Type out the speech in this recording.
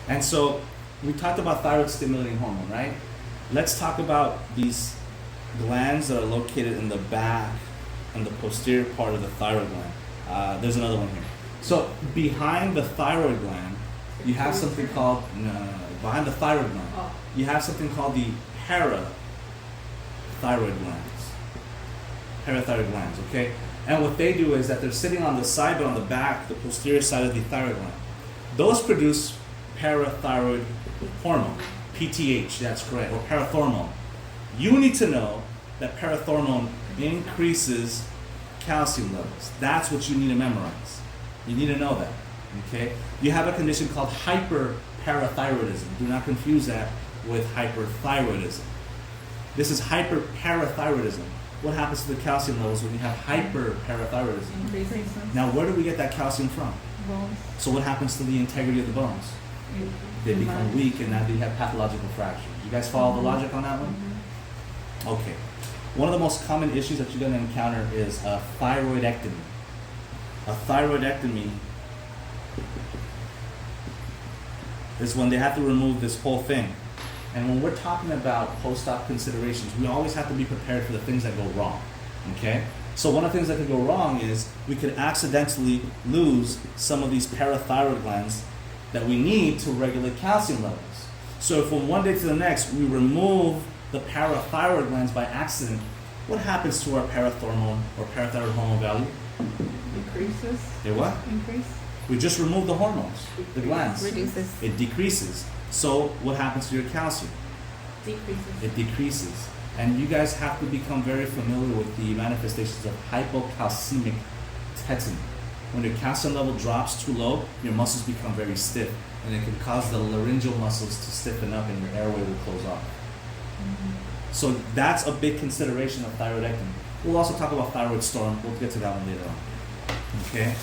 And so we talked about thyroid stimulating hormone, right? Let's talk about these glands that are located in the back and the posterior part of the thyroid gland. There's another one here. So behind the thyroid gland, you have something called, behind the thyroid gland, you have something called the parathyroid glands. Parathyroid glands, okay? And what they do is that they're sitting on the side, but on the back, the posterior side of the thyroid gland. Those produce parathyroid hormone, PTH, that's correct, or parathormone. You need to know that parathormone increases calcium levels. That's what you need to memorize. You need to know that, okay? You have a condition called hyperparathyroidism. Do not confuse that with hyperthyroidism. This is hyperparathyroidism. What happens to the calcium levels when you have hyperparathyroidism? Increasing. Now, where do we get that calcium from? Bones. So what happens to the integrity of the bones? They become weak, and now they have pathological fractures. You guys follow the logic on that one? Okay. One of the most common issues that you're going to encounter is a thyroidectomy. A thyroidectomy is when they have to remove this whole thing. And when we're talking about post-op considerations, we always have to be prepared for the things that go wrong, okay? So one of the things that could go wrong is we could accidentally lose some of these parathyroid glands that we need to regulate calcium levels. So if from one day to the next we remove the parathyroid glands by accident, what happens to our parathormone or parathyroid hormone value? Decreases. They what? Increase. We just remove the hormones, the glands. Reduces. It decreases. So what happens to your calcium? Decreases. It decreases. And you guys have to become very familiar with the manifestations of hypocalcemic tetany. When your calcium level drops too low, your muscles become very stiff, and it can cause the laryngeal muscles to stiffen up and your airway will close off. So that's a big consideration of thyroidectomy. We'll also talk about thyroid storm. We'll get to that one later on. Okay?